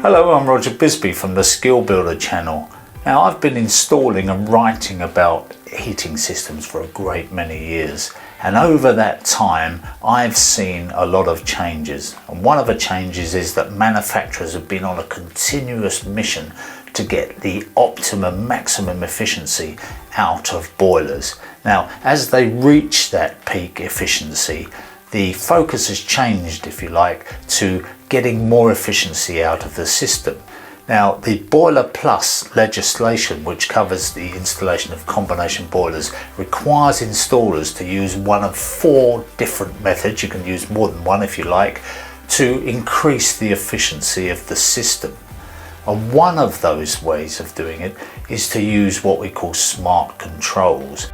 Hello, I'm Roger Bisbee from the Skill Builder channel. Now, I've been installing and writing about heating systems for a great many years, and over that time I've seen a lot of changes, and one of the changes is that manufacturers have been on a continuous mission to get the optimum maximum efficiency out of boilers. Now, as they reach that peak efficiency, the focus has changed, if you like, to getting more efficiency out of the system. Now, the Boiler Plus legislation, which covers the installation of combination boilers, requires installers to use one of 4 different methods, you can use more than one if you like, to increase the efficiency of the system. And one of those ways of doing it is to use what we call smart controls.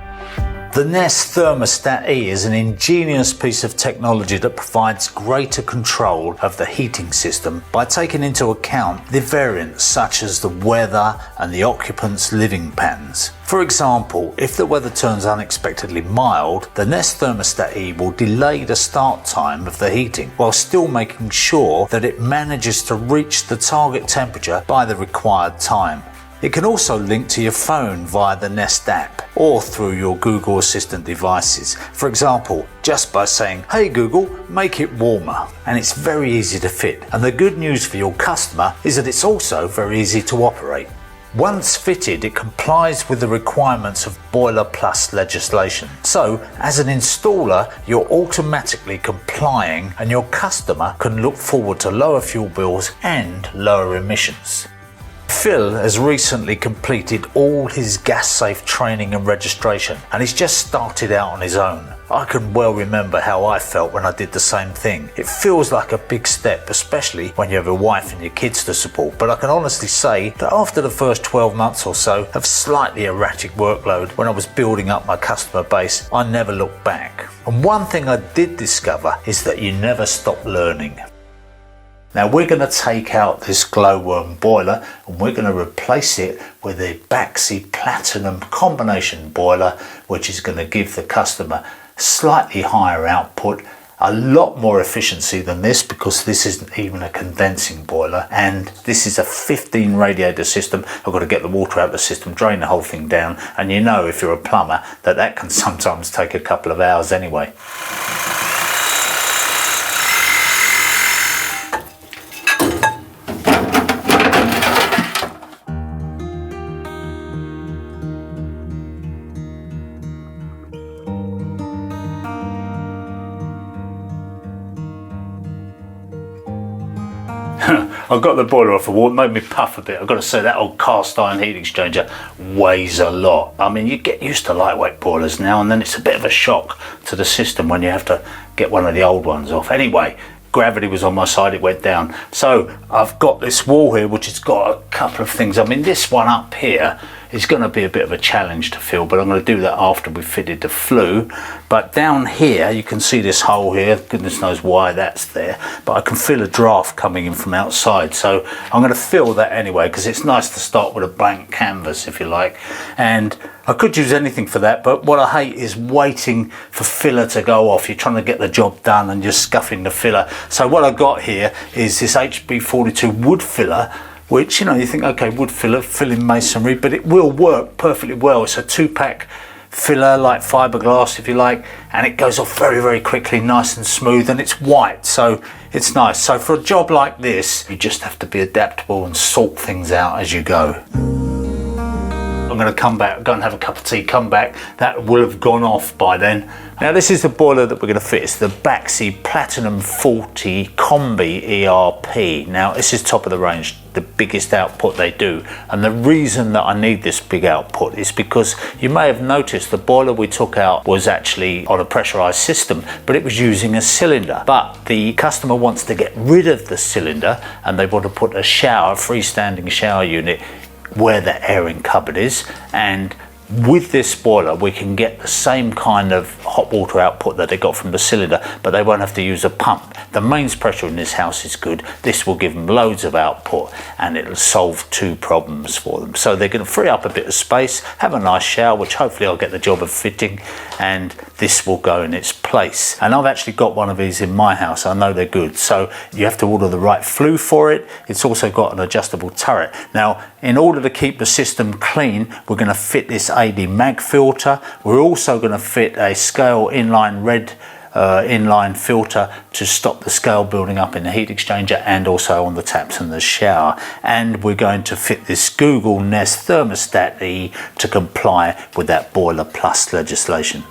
The Nest Thermostat E is an ingenious piece of technology that provides greater control of the heating system by taking into account the variants such as the weather and the occupants' living patterns. For example, if the weather turns unexpectedly mild, the Nest Thermostat E will delay the start time of the heating while still making sure that it manages to reach the target temperature by the required time. It can also link to your phone via the Nest app or through your Google Assistant devices. For example, just by saying, "Hey Google, make it warmer." And it's very easy to fit. And the good news for your customer is that it's also very easy to operate. Once fitted, it complies with the requirements of Boiler Plus legislation. So, as an installer, you're automatically complying and your customer can look forward to lower fuel bills and lower emissions. Phil has recently completed all his gas safe training and registration, and he's just started out on his own. I can well remember how I felt when I did the same thing. It feels like a big step, especially when you have a wife and your kids to support, but I can honestly say that after the first 12 months or so of slightly erratic workload when I was building up my customer base, I never looked back. And one thing I did discover is that you never stop learning. Now, we're going to take out this glowworm boiler and we're going to replace it with a Baxi Platinum combination boiler, which is going to give the customer slightly higher output, a lot more efficiency than this because this isn't even a condensing boiler, and this is a 15 radiator system. I've got to get the water out of the system, drain the whole thing down, and you know if you're a plumber that can sometimes take a couple of hours anyway. I got the boiler off the wall, it made me puff a bit. I've got to say that old cast iron heat exchanger weighs a lot. I mean, you get used to lightweight boilers now, and then it's a bit of a shock to the system when you have to get one of the old ones off. Anyway, gravity was on my side, it went down. So I've got this wall here which has got a couple of things. I mean, this one up here is going to be a bit of a challenge to fill, but I'm going to do that after we've fitted the flue. But down here you can see this hole here, goodness knows why that's there, but I can feel a draft coming in from outside, so I'm going to fill that anyway because it's nice to start with a blank canvas, if you like. And I could use anything for that, but what I hate is waiting for filler to go off. You're trying to get the job done and you're scuffing the filler. So what I've got here is this HB42 wood filler, which, you know, you think, okay, wood filler, filling masonry, but it will work perfectly well. It's a 2-pack filler, like fiberglass, if you like, and it goes off very, very quickly, nice and smooth, and it's white, so it's nice. So for a job like this, you just have to be adaptable and sort things out as you go. I'm going to come back, go and have a cup of tea, come back. That will have gone off by then. Now, this is the boiler that we're going to fit. It's the Baxi Platinum 40 Combi ERP. Now, this is top of the range, the biggest output they do. And the reason that I need this big output is because you may have noticed the boiler we took out was actually on a pressurized system, but it was using a cylinder. But the customer wants to get rid of the cylinder and they want to put a shower, freestanding shower unit, where the airing cupboard is, and with this boiler we can get the same kind of hot water output that they got from the cylinder, but they won't have to use a pump. The mains pressure in this house is good. This will give them loads of output and it'll solve 2 problems for them. So they're going to free up a bit of space, have a nice shower, which hopefully I'll get the job of fitting, and this will go in its place. And I've actually got one of these in my house. I know they're good. So you have to order the right flue for it. It's also got an adjustable turret. Now, in order to keep the system clean, we're going to fit this AD mag filter. We're also going to fit a scale inline red inline filter to stop the scale building up in the heat exchanger and also on the taps in the shower. And we're going to fit this Google Nest Thermostat E to comply with that Boiler Plus legislation.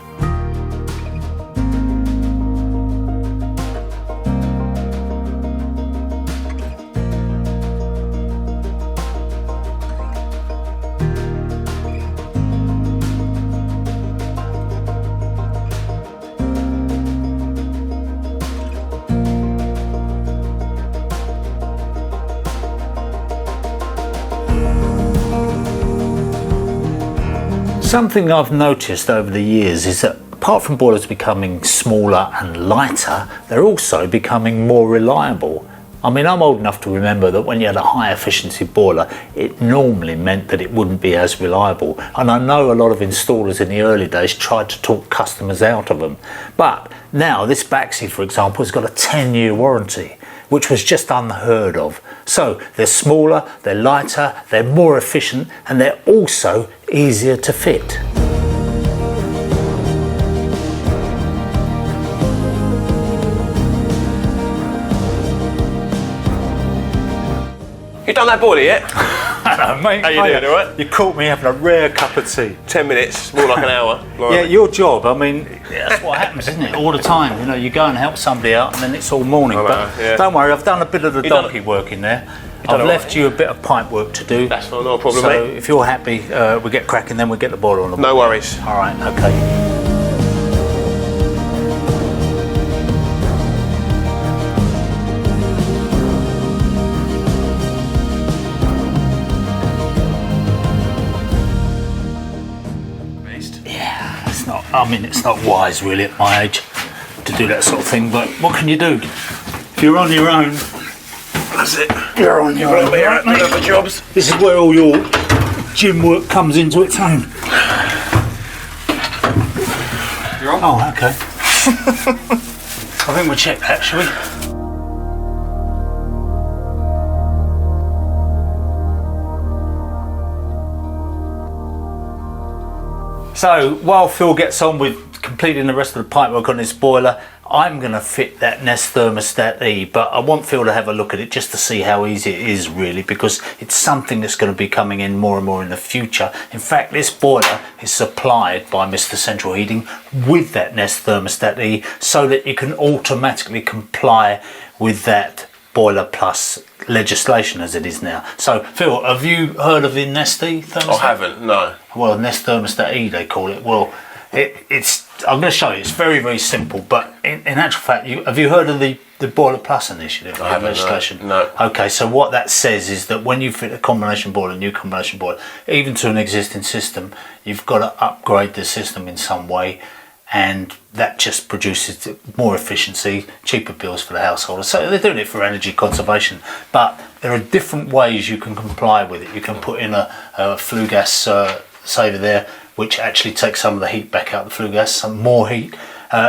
Something I've noticed over the years is that apart from boilers becoming smaller and lighter, they're also becoming more reliable. I mean, I'm old enough to remember that when you had a high efficiency boiler, it normally meant that it wouldn't be as reliable. And I know a lot of installers in the early days tried to talk customers out of them. But now this Baxi, for example, has got a 10-year warranty, which was just unheard of. So they're smaller, they're lighter, they're more efficient, and they're also easier to fit. You done that boiler yet? Hello, mate. How you doing, all right? You caught me having a rare cup of tea. 10 minutes, more like an hour. Yeah, your job, I mean, that's what happens, isn't it? All the time, you know, you go and help somebody out and then it's all morning. But don't worry, I've done a bit of the donkey work in there. I've left you a bit of pipe work to do. That's not a problem, so mate. If you're happy, we get cracking, then we get the boiler on the No worries. All right, okay. I mean, it's not wise really at my age to do that sort of thing, but what can you do? If you're on your own, That's it. you're on your own, right, mate? For jobs. This is where all your gym work comes into its own. You're on? Oh, okay. I think we'll check that, shall we? So while Phil gets on with completing the rest of the pipework on this boiler, I'm going to fit that Nest Thermostat E, but I want Phil to have a look at it just to see how easy it is really, because it's something that's going to be coming in more and more in the future. In fact, this boiler is supplied by Mr. Central Heating with that Nest Thermostat E so that you can automatically comply with that Boiler Plus legislation as it is now. So Phil, have you heard of the Nest E thermostat? I haven't, no. Well, Nest Thermostat E they call it. Well, it's I'm going to show you. It's very, very simple. But in actual fact, have you heard of the Boiler Plus initiative? I haven't, legislation? No. Okay, so what that says is that when you fit a combination boiler, a new combination boiler, even to an existing system, you've got to upgrade the system in some way, and that just produces more efficiency, cheaper bills for the householder. So they're doing it for energy conservation, but there are different ways you can comply with it. You can put in a flue gas saver there, which actually takes some of the heat back out of the flue gas, some more heat.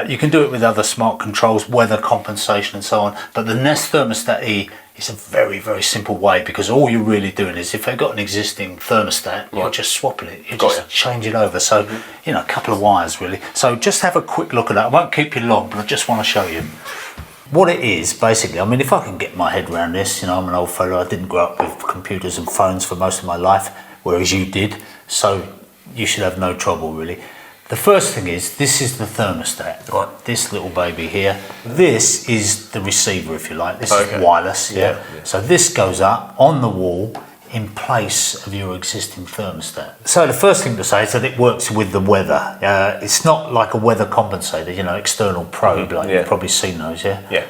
You can do it with other smart controls, weather compensation and so on, but the Nest Thermostat E is a very, very simple way, because all you're really doing is, if they've got an existing thermostat, you're just swapping it, you just change it over. So, you know, a couple of wires really. So just have a quick look at that. I won't keep you long, but I just want to show you what it is basically. I mean, if I can get my head around this, you know, I'm an old fellow, I didn't grow up with computers and phones for most of my life, whereas you did, so you should have no trouble really. The first thing is, this is the thermostat, right? This little baby here. This is the receiver, if you like. This is wireless, yeah. So this goes up on the wall in place of your existing thermostat. So the first thing to say is that it works with the weather. It's not like a weather compensator, you know, external probe, like you've probably seen those, yeah?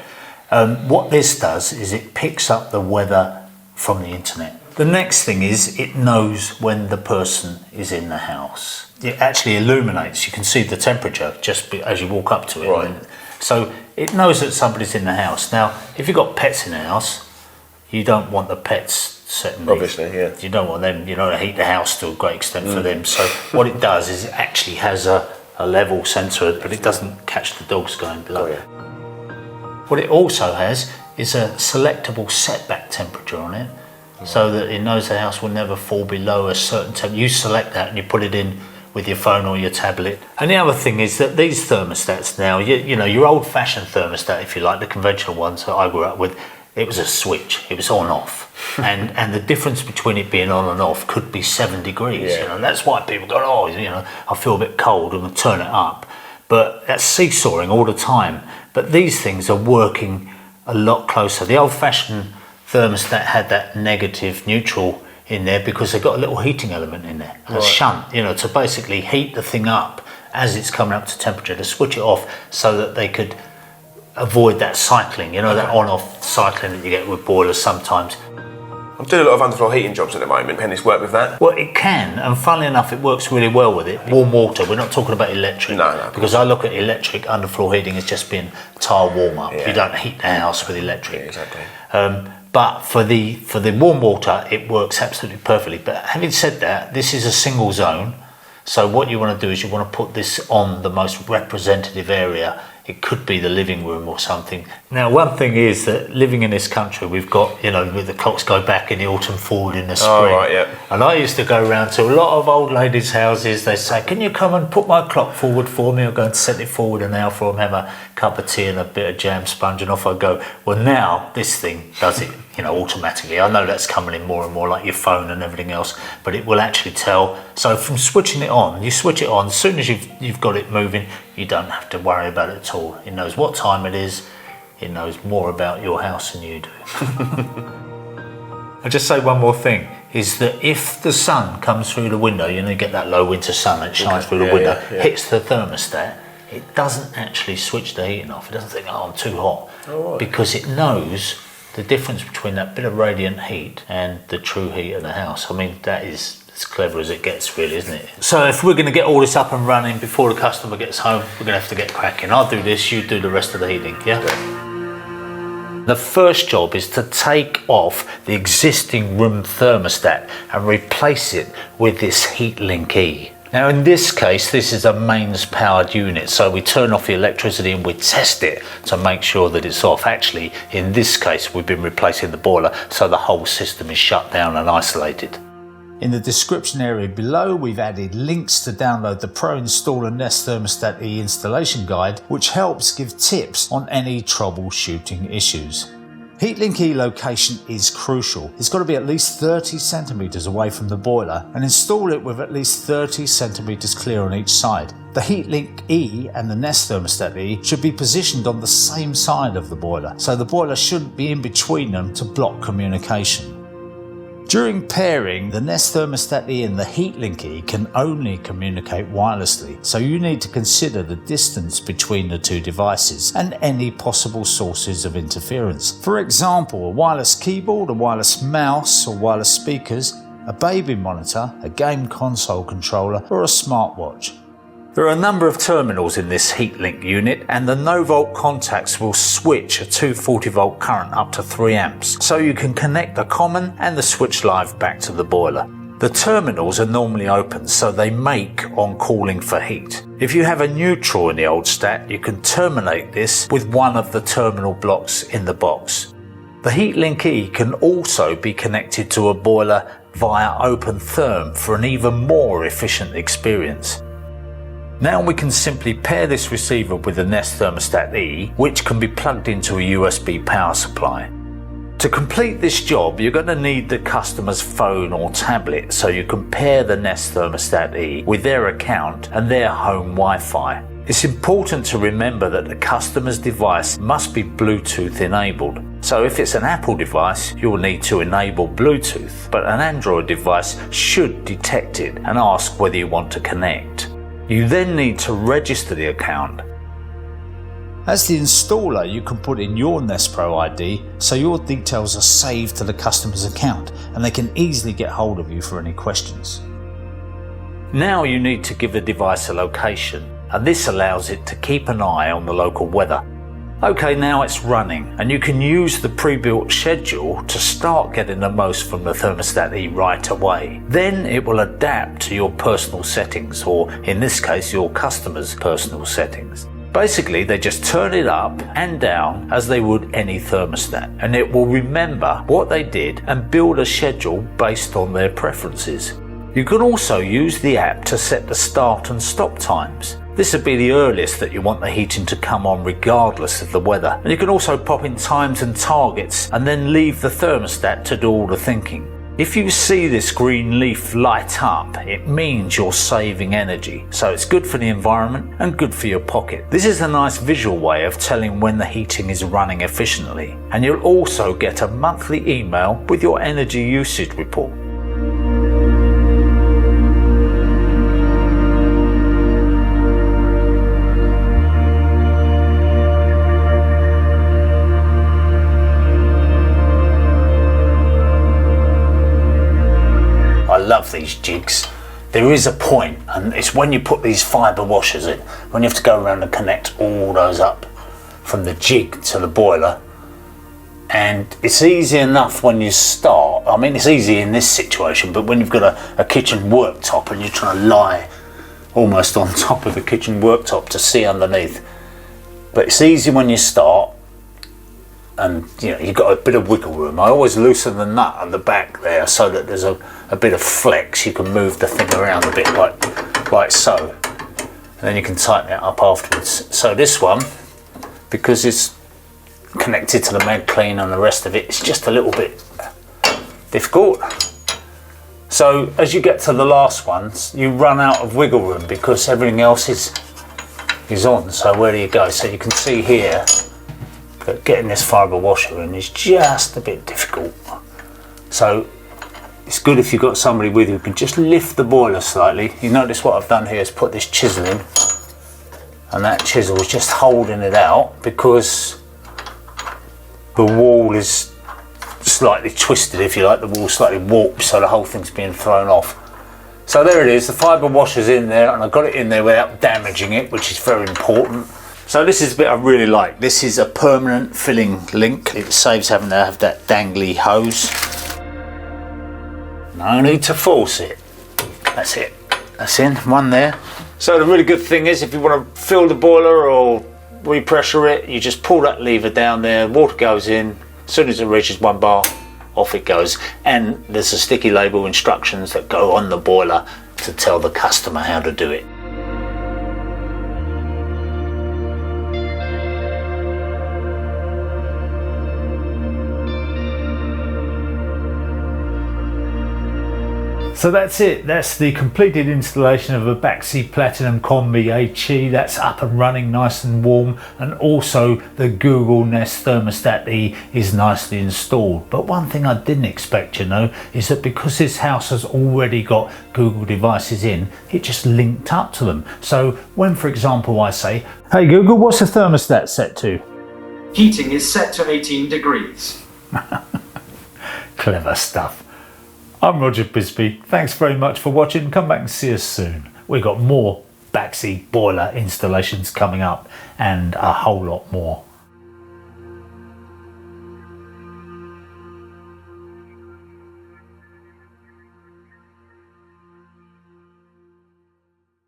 What this does is it picks up the weather from the internet. The next thing is it knows when the person is in the house. It actually illuminates. You can see the temperature just as you walk up to it. Right. So it knows that somebody's in the house. Now, if you've got pets in the house, you don't want the pets setting. Obviously, yeah. You don't want them, you know, to heat the house to a great extent for them. So what it does is it actually has a a level sensor, but it doesn't catch the dogs going below. Oh, yeah. What it also has is a selectable setback temperature on it, so that it knows the house will never fall below a certain temperature. You select that and you put it in with your phone or your tablet. And the other thing is that these thermostats now, you know, your old-fashioned thermostat, if you like, the conventional ones that I grew up with, it was a switch, it was on off. and the difference between it being on and off could be 7 degrees. Yeah. You know, that's why people go, oh, you know, I feel a bit cold, and we'll turn it up. But that's seesawing all the time. But these things are working a lot closer. The old-fashioned thermostat had that negative neutral in there because they've got a little heating element in there, a shunt, you know, to basically heat the thing up as it's coming up to temperature, to switch it off so that they could avoid that cycling, you know, that on-off cycling that you get with boilers sometimes. I'm doing a lot of underfloor heating jobs at the moment. Can this work with that? Well, it can, and funnily enough, it works really well with it. Warm water, we're not talking about electric. No. Because I look at electric underfloor heating as just being tile warm-up. Yeah. You don't heat the house with electric. Yeah, exactly. But for the warm water, it works absolutely perfectly. But having said that, this is a single zone. So what you want to do is you want to put this on the most representative area. It could be the living room or something. Now, one thing is that living in this country, we've got, you know, the clocks go back in the autumn, forward in the spring. Oh, right, yeah. And I used to go around to a lot of old ladies' houses. They say, can you come and put my clock forward for me? I'll go and set it forward an hour for them, have a cup of tea and a bit of jam sponge, and off I go. Well, now this thing does it, you know, automatically. I know that's coming in more and more, like your phone and everything else, but it will actually tell. So from switching it on, you switch it on, as soon as you've got it moving, you don't have to worry about it at all. It knows what time it is. It knows more about your house than you do. I'll just say one more thing, is that if the sun comes through the window, you know, you get that low winter sun that shines through the window, hits the thermostat, it doesn't actually switch the heating off. It doesn't think, oh, I'm too hot. Oh, right. Because it knows the difference between that bit of radiant heat and the true heat of the house. I mean, that is as clever as it gets, really, isn't it? So if we're going to get all this up and running before the customer gets home, we're going to have to get cracking. I'll do this, you do the rest of the heating, yeah? The first job is to take off the existing room thermostat and replace it with this HeatLink E. Now in this case, this is a mains powered unit, so we turn off the electricity and we test it to make sure that it's off. Actually, in this case, we've been replacing the boiler, so the whole system is shut down and isolated. In the description area below, we've added links to download the Pro Installer Nest Thermostat E installation guide, which helps give tips on any troubleshooting issues. HeatLink E location is crucial. It's got to be at least 30 centimeters away from the boiler, and install it with at least 30 centimeters clear on each side. The HeatLink E and the Nest Thermostat E should be positioned on the same side of the boiler, so the boiler shouldn't be in between them to block communication. During pairing, the Nest Thermostat E and the HeatLink E can only communicate wirelessly, so you need to consider the distance between the two devices and any possible sources of interference. For example, a wireless keyboard, a wireless mouse or wireless speakers, a baby monitor, a game console controller or a smartwatch. There are a number of terminals in this HeatLink unit, and the no-volt contacts will switch a 240 volt current up to 3 amps, so you can connect the common and the switch live back to the boiler. The terminals are normally open, so they make on calling for heat. If you have a neutral in the old stat, you can terminate this with one of the terminal blocks in the box. The HeatLink E can also be connected to a boiler via open therm for an even more efficient experience. Now we can simply pair this receiver with the Nest Thermostat E, which can be plugged into a USB power supply. To complete this job, you're going to need the customer's phone or tablet, so you can pair the Nest Thermostat E with their account and their home Wi-Fi. It's important to remember that the customer's device must be Bluetooth enabled. So if it's an Apple device, you'll need to enable Bluetooth, but an Android device should detect it and ask whether you want to connect. You then need to register the account. As the installer, you can put in your Nest Pro ID so your details are saved to the customer's account and they can easily get hold of you for any questions. Now you need to give the device a location, and this allows it to keep an eye on the local weather. Okay, now it's running, and you can use the pre-built schedule to start getting the most from the Thermostat E right away. Then it will adapt to your personal settings, or in this case your customer's personal settings. Basically, they just turn it up and down as they would any thermostat, and it will remember what they did and build a schedule based on their preferences. You can also use the app to set the start and stop times. This would be the earliest that you want the heating to come on regardless of the weather. And you can also pop in times and targets and then leave the thermostat to do all the thinking. If you see this green leaf light up, it means you're saving energy. So it's good for the environment and good for your pocket. This is a nice visual way of telling when the heating is running efficiently. And you'll also get a monthly email with your energy usage report. I love these jigs. There is a point, and it's when you put these fibre washers in, when you have to go around and connect all those up from the jig to the boiler. And it's easy enough when you start. I mean, it's easy in this situation, but when you've got a kitchen worktop and you're trying to lie almost on top of the kitchen worktop to see underneath. But it's easy when you start, and you know, you've got a bit of wiggle room. I always loosen the nut at the back there so that there's a bit of flex. You can move the thing around a bit like so, and then you can tighten it up afterwards. So this one, because it's connected to the mag clean and the rest of it, it's just a little bit difficult. So as you get to the last ones, you run out of wiggle room because everything else is on. So where do you go? So you can see here that getting this fibre washer in is just a bit difficult. So it's good if you've got somebody with you who can just lift the boiler slightly. You notice what I've done here is put this chisel in, and that chisel is just holding it out because the wall is slightly twisted, if you like. The wall's slightly warped, so the whole thing's being thrown off. So there it is, the fibre washer's in there, and I got it in there without damaging it, which is very important. So this is a bit I really like. This is a permanent filling link. It saves having to have that dangly hose. No need to force it. That's it. That's in, one there. So the really good thing is, if you want to fill the boiler or repressure it, you just pull that lever down there, water goes in, as soon as it reaches 1 bar, off it goes. And there's a sticky label instructions that go on the boiler to tell the customer how to do it. So that's it. That's the completed installation of a Baxi Platinum Combi HE. That's up and running nice and warm, and also the Google Nest Thermostat E is nicely installed. But one thing I didn't expect, you know, is that because this house has already got Google devices in, it just linked up to them. So when, for example, I say, "Hey Google, what's the thermostat set to?" Heating is set to 18 degrees. Clever stuff. I'm Roger Bisbee. Thanks very much for watching. Come back and see us soon. We've got more Baxi boiler installations coming up and a whole lot more.